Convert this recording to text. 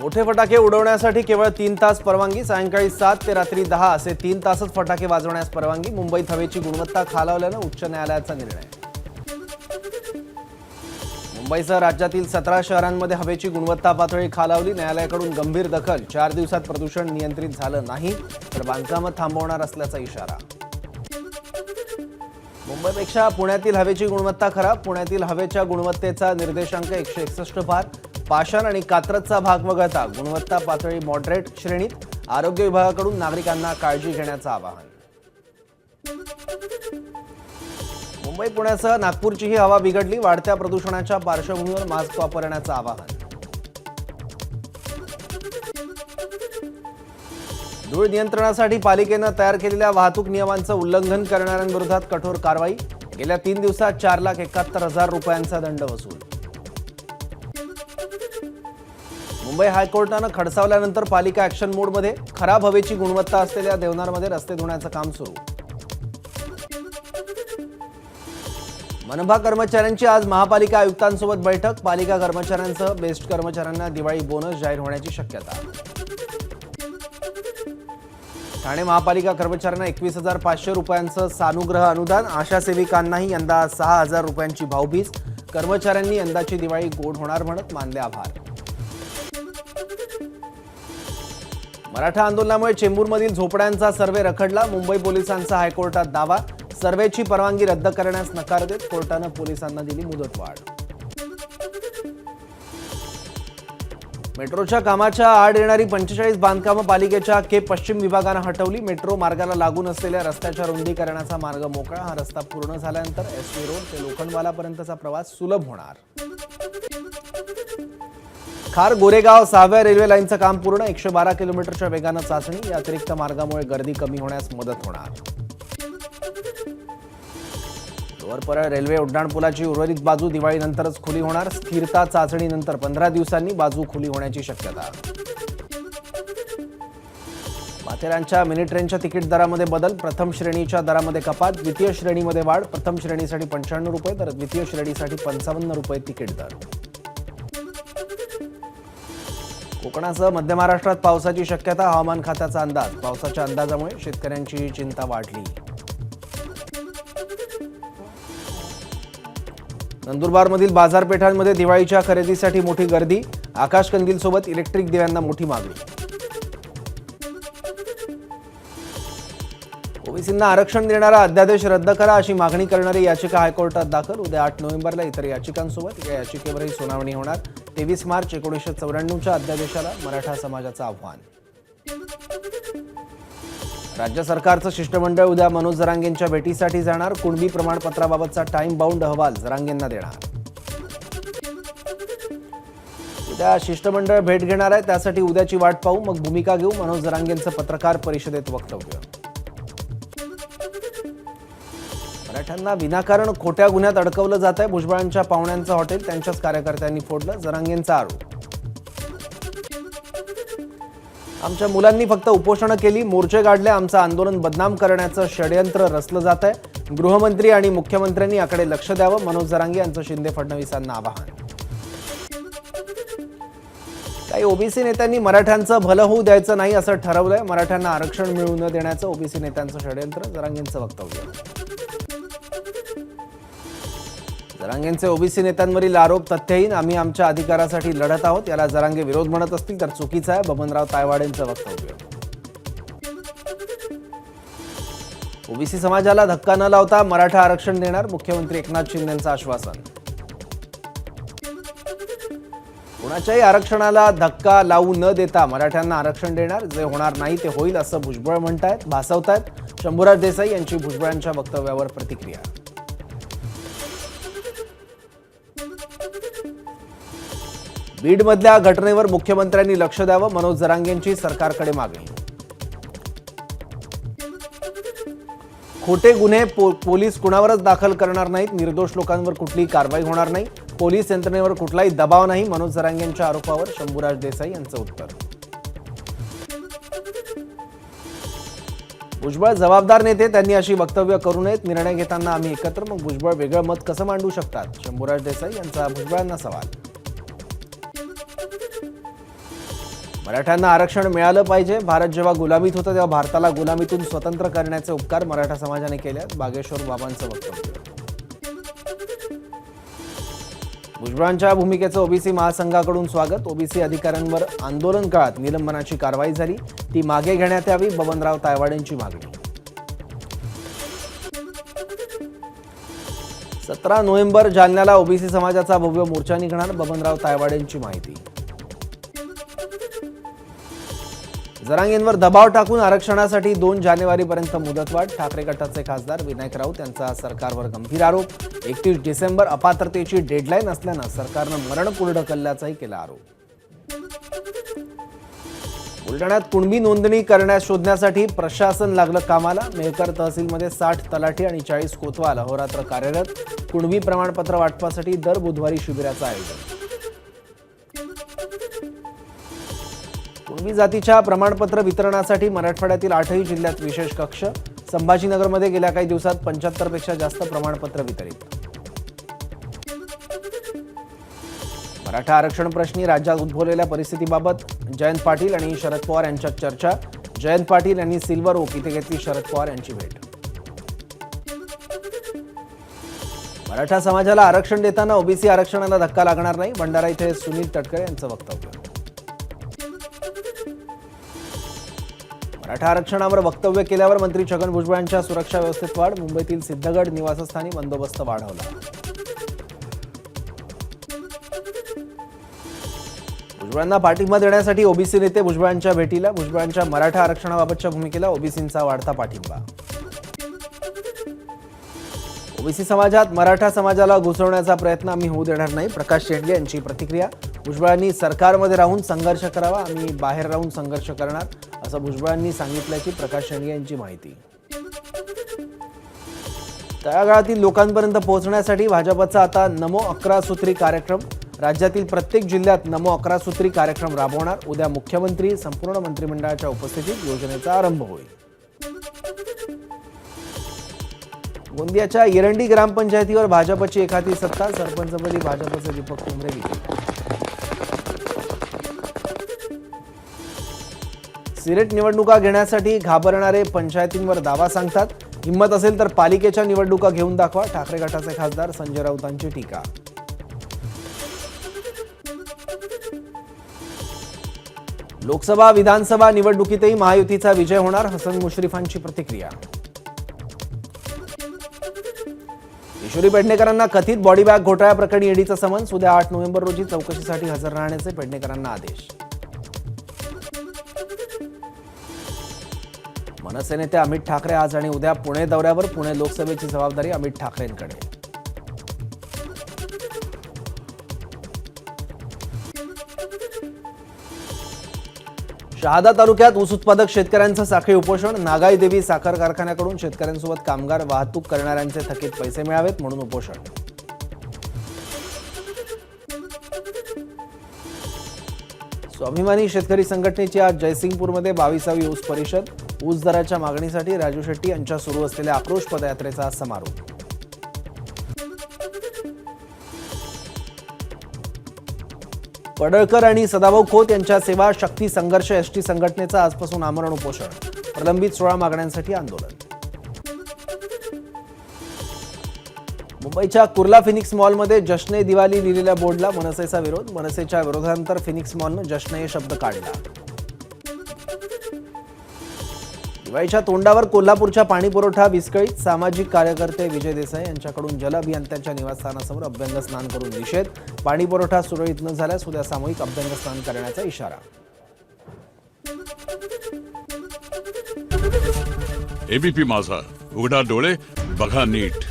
मोठे फटाके उडवण्यासाठी केवळ 3 तास परवानगी। सायंकाळी 7 ते रात्री 10 असे 3 तासच फटाके वाजवण्यास परवानगी। मुंबईत हवेची गुणवत्ता खालावल्याने उच्च न्यायालयाचा निर्णय। मुंबईसह राज्यातील 17 शहरांमध्ये हवेची गुणवत्ता पातळी खालावली। न्यायालयाकडून गंभीर दखल। 4 दिवसात प्रदूषण नियंत्रित झालं नाही तर बांधकामं थांबवणार असल्याचा इशारा। मुंबईपेक्षा पुण्यातील हवेची गुणवत्ता खराब। पुण्यातील हवेच्या गुणवत्तेचा निर्देशांक 161 पार। पाषाण आणि कात्रजचा भाग वगळता गुणवत्ता पातळी मॉडरेट श्रेणीत। आरोग्य विभागाकडून नागरिकांना काळजी घेण्याचं आवाहन। मुंबई पुण्यासह नागपूरचीही हवा बिघडली। वाढत्या प्रदूषणाच्या पार्श्वभूमीवर मास्क वापरण्याचं आवाहन। धूळ नियंत्रणासाठी पालिकेनं तयार केलेल्या वाहतूक नियमांचं उल्लंघन करणाऱ्यांविरोधात कठोर कारवाई। गेल्या 3 दिवसात 4,71,000 रुपयांचा दंड वसूल। मुंबई हायकोर्टानं खडसावल्यानंतर पालिका ॲक्शन मोडमध्ये। खराब हवेची गुणवत्ता असलेल्या देवनारमध्ये रस्ते धुण्याचं काम सुरू। मनपा कर्मचाऱ्यांची आज महापालिका आयुक्तांसोबत बैठक। पालिका कर्मचाऱ्यांसह बेस्ट कर्मचाऱ्यांना दिवाळी बोनस जाहीर होण्याची शक्यता। ठाणे महापालिका कर्मचाऱ्यांना 21,500 रुपयांचं सानुग्रह अनुदान। आशा सेविकांनाही यंदा 6,000 रुपयांची भाऊबीज। कर्मचाऱ्यांनी यंदाची दिवाळी गोड होणार म्हणत मानले आभार। मराठा आंदोलनामुळे चेंबूरमधील झोपड्यांचा सर्व्हे रखडला। मुंबई पोलिसांचा हायकोर्टात दावा। सर्व्हेची परवानगी रद्द करण्यास नकार देत कोर्टानं पोलिसांना दिली मुदतवाढ। मेट्रोच्या कामाच्या आड येणारी 45 बांधकामं पालिकेच्या के पश्चिम विभागानं हटवली। मेट्रो मार्गाला लागून असलेल्या रस्त्याच्या रुंदीकरणाचा मार्ग मोकळा। हा रस्ता पूर्ण झाल्यानंतर एसटी रोड ते लोखंडवालापर्यंतचा प्रवास सुलभ होणार। खार गोरेगाव 6व्या रेल्वे लाईनचं काम पूर्ण। 112 किलोमीटरच्या वेगानं चाचणी। या अतिरिक्त मार्गामुळे गर्दी कमी होण्यास मदत होणार। लोअर परळ रेल्वे उड्डाणपुलाची उर्वरित बाजू दिवाळीनंतरच खुली होणार। स्थिरता चाचणीनंतर 15 दिवसांनी बाजू खुली होण्याची शक्यता। माथेरानच्या मिनी ट्रेनच्या तिकीट दरामध्ये बदल। प्रथम श्रेणीच्या दरामध्ये कपात। द्वितीय श्रेणीमध्ये वाढ। प्रथम श्रेणीसाठी 95 रुपये तर द्वितीय श्रेणीसाठी 55 रुपये तिकीट दर। कोकणासह मध्य महाराष्ट्रात पावसाची शक्यता। हवामान खात्याचा अंदाज। पावसाच्या अंदाजामुळे शेतकऱ्यांची चिंता वाढली। नंदुरबारमधील बाजारपेठांमध्ये दिवाळीच्या खरेदीसाठी मोठी गर्दी। आकाशकंदीलसोबत इलेक्ट्रिक दिव्यांना मोठी मागणी। ओबीसींना आरक्षण देणारा अध्यादेश रद्द करा अशी मागणी करणारी याचिका हायकोर्टात दाखल। उद्या 8 नोव्हेंबरला इतर याचिकांसोबत या याचिकेवरही सुनावणी होणार। 23 मार्च 1994च्या अध्यादेशाला मराठा समाजाचं आव्हान। राज्य सरकारचं शिष्टमंडळ उद्या मनोज जरांगेंच्या भेटीसाठी जाणार। कुणबी प्रमाणपत्राबाबतचा टाइम बाउंड अहवाल जरांगेंना देणार। उद्या शिष्टमंडळ भेट घेणार आहे। त्यासाठी उद्याची वाट पाहू मग भूमिका घेऊ। मनोज जरांगेंचं पत्रकार परिषदेत वक्तव्य। मराठ्यांना विनाकारण खोट्या गुन्ह्यात अडकवलं जात आहे। भुजबळांच्या पाहुण्यांचं हॉटेल त्यांच्याच कार्यकर्त्यांनी फोडलं। जरांगेंचा आरोप। आमच्या मुलांनी फक्त उपोषणं केली, मोर्चे काढले, आमचं आंदोलन बदनाम करण्याचं षडयंत्र रचलं जात आहे। गृहमंत्री आणि मुख्यमंत्र्यांनी याकडे लक्ष द्यावं। मनोज जरांगे यांचं शिंदे फडणवीसांना आवाहन। काही ओबीसी नेत्यांनी मराठ्यांचं भलं होऊ द्यायचं नाही असं ठरवलंय। मराठ्यांना आरक्षण मिळू न देण्याचं ओबीसी नेत्यांचं षडयंत्र। जरांगेंचं वक्तव्य। जरांगेंचे ओबीसी नेत्यांवरील आरोप तथ्यहीन। आम्ही आमच्या अधिकारासाठी लढत आहोत याला जरांगे विरोध म्हणत असतील तर चुकीचं आहे। बबनराव तायवाडेंचं वक्तव्य। ओबीसी समाजाला धक्का न लावता मराठा आरक्षण देणार। मुख्यमंत्री एकनाथ शिंदेंचं आश्वासन। कोणाच्याही आरक्षणाला धक्का लावू न देता मराठ्यांना आरक्षण देणार। जे होणार नाही ते होईल असं भुजबळ म्हणतायत, भासवतायत। शंभूराज देसाई यांची भुजबळांच्या वक्तव्यावर प्रतिक्रिया। बीडमधल्या घटनेवर मुख्यमंत्र्यांनी लक्ष द्यावं। मनोज जरांगेंची सरकारकडे मागणी। खोटे गुन्हे पोलीस कुणावरच दाखल करणार नाहीत। निर्दोष लोकांवर कुठलीही कारवाई होणार नाही। पोलीस यंत्रणेवर कुठलाही दबाव नाही। मनोज जरांगेंच्या आरोपावर शंभूराज देसाई यांचं उत्तर। भुजबळ जबाबदार नेते, त्यांनी अशी वक्तव्य करू नयेत। निर्णय घेताना आम्ही एकत्र, मग भुजबळ वेगळं मत कसं मांडू शकतात? शंभूराज देसाई यांचा भुजबळांना सवाल। मराठ्यांना आरक्षण मिळालं पाहिजे. भारत जेव्हा गुलामीत होता तेव्हा भारताला गुलामीतून स्वतंत्र करण्याचे उपकार मराठा समाजाने केले. बागेश्वर बाबांचं वक्तव्य. भुजबळांच्या भूमिकेचं ओबीसी महासंघाकडून स्वागत. ओबीसी अधिकाऱ्यांवर आंदोलन काळात निलंबनाची कारवाई झाली, ती मागे घेण्यात यावी. बबनराव तायवाडेंची मागणी. 17 नोव्हेंबर जालन्याला ओबीसी समाजाचा भव्य मोर्चा निघणार. बबनराव तायवाडेंची माहिती. जरांगेंवर दबाव टाकून आरक्षणासाठी 2 जानेवारीपर्यंत मुदतवाढ. ठाकरे गटाचे खासदार विनायक राऊत यांचा सरकारवर गंभीर आरोप. 31 डिसेंबर अपात्रतेची डेडलाईन असल्यानं सरकारनं मरणपूर ढकलल्याचाही केला आरोप. बुलढाण्यात कुणबी नोंदणी शोधण्यासाठी प्रशासन लागलं कामाला. मेहकर तहसीलमध्ये 60 तलाठी आणि 40 कोतवाल अहोरात्र कार्यरत. कुणबी प्रमाणपत्र वाटपासाठी दर बुधवारी शिबिराचं आयोजन. कुणबी जातीच्या प्रमाणपत्र वितरणासाठी मराठवाड्यातील 8ही जिल्ह्यात विशेष कक्ष. संभाजीनगरमध्ये गेल्या काही दिवसात 75 पेक्षा जास्त प्रमाणपत्र वितरित. मराठा आरक्षण प्रश्नी राज्यात उद्भवलेल्या परिस्थितीबाबत जयंत पाटील आणि शरद पवार यांच्यात चर्चा. जयंत पाटील यांनी सिल्वर ओक इथे घेतली शरद पवार यांची भेट. मराठा समाजाला आरक्षण देताना ओबीसी आरक्षणाला धक्का लागणार नाही. भंडारा इथे सुनील तटकरे यांचं वक्तव्य. मराठा आरक्षणावर वक्तव्य केल्यावर मंत्री छगन भुजबळांच्या सुरक्षा व्यवस्थेत वाढ. मुंबईतील सिद्धगड निवासस्थानी बंदोबस्त वाढवला. भुजबळांना पाठिंबा देण्यासाठी ओबीसी नेते भुजबळांच्या भेटीला. भुजबळांच्या मराठा आरक्षणाबाबतच्या भूमिकेला ओबीसींचा वाढता पाठिंबा. ओबीसी समाजात मराठा समाजाला घुसवण्याचा प्रयत्न आम्ही होऊ देणार नाही. प्रकाश शेंडगे यांची प्रतिक्रिया. भुजबळांनी सरकारमध्ये राहून संघर्ष करावा, आम्ही बाहेर राहून संघर्ष करणार असं भुजबळांनी सांगितल्याची प्रकाश शेंडगे यांची माहिती. तळागाळातील लोकांपर्यंत पोहोचण्यासाठी भाजपचा आता नमो 11 सूत्री कार्यक्रम. राज्यातील प्रत्येक जिल्ह्यात नमो 11 सूत्री कार्यक्रम राबवणार. उद्या मुख्यमंत्री संपूर्ण मंत्रिमंडळाच्या उपस्थितीत योजनेचा आरंभ होईल. गोंदियाच्या येरंडी ग्रामपंचायतीवर भाजपची एकाती सत्ता. सरपंचपदी भाजपचे दीपक कुंभरे विजयी. सिरेट निवडणुका घेण्यासाठी घाबरणारे पंचायतींवर दावा सांगतात. हिंमत असेल तर पालिकेच्या निवडणुका घेऊन दाखवा. ठाकरे गटाचे खासदार संजय राऊतांची टीका. लोकसभा विधानसभा निवडणुकीतही महायुतीचा विजय होणार. हसन मुश्रीफांची प्रतिक्रिया. किशोरी पेडणेकरांना कथित बॉडी बॅग घोटाळ्याप्रकरणी ईडीचा समन्स. उद्या 8 नोव्हेंबर रोजी चौकशीसाठी हजर राहण्याचे पेडणेकरांना आदेश. मनसे नेते अमित ठाकरे आज आणि उद्या पुणे दौऱ्यावर. पुणे लोकसभेची जबाबदारी अमित ठाकरेंकडे. शहादा तालुक्यात ऊस उत्पादक शेतकऱ्यांचं साखळी उपोषण. नागाई देवी साखर कारखान्याकडून शेतकऱ्यांसोबत कामगार वाहतूक करणाऱ्यांचे थकीत पैसे मिळावेत म्हणून उपोषण. स्वाभिमानी शेतकरी संघटनेची आज जयसिंगपूरमध्ये 22वी ऊस परिषद. ऊस दराच्या मागणीसाठी राजू शेट्टी यांच्या सुरू असलेल्या आक्रोश पदयात्रेचा समारोप. पडळकर आणि सदाभाऊ खोत यांच्या सेवा शक्ती संघर्ष एसटी संघटनेचं आजपासून आमरण उपोषण. प्रलंबित 16 मागण्यांसाठी आंदोलन. मुंबईच्या कुर्ला फिनिक्स मॉलमध्ये जश्न ए दिवाळी लिहिलेल्या बोर्डला मनसेचा विरोध. मनसेच्या विरोधानंतर फिनिक्स मॉलनं जश्न ए शब्द काढला. दिवाळीच्या तोंडावर कोल्हापूरच्या पाणी पुरवठा विस्कळीत. सामाजिक कार्यकर्ते विजय देसाई यांच्याकडून जल अभियंत्यांच्या निवासस्थानासमोर अभ्यंग स्नान करून निषेध. पाणी पुरवठा सुरळीत न झाल्यास उद्या सामूहिक अभ्यंग स्नान करण्याचा इशारा. एबीपी माझा, उघडा डोळे बघा नीट.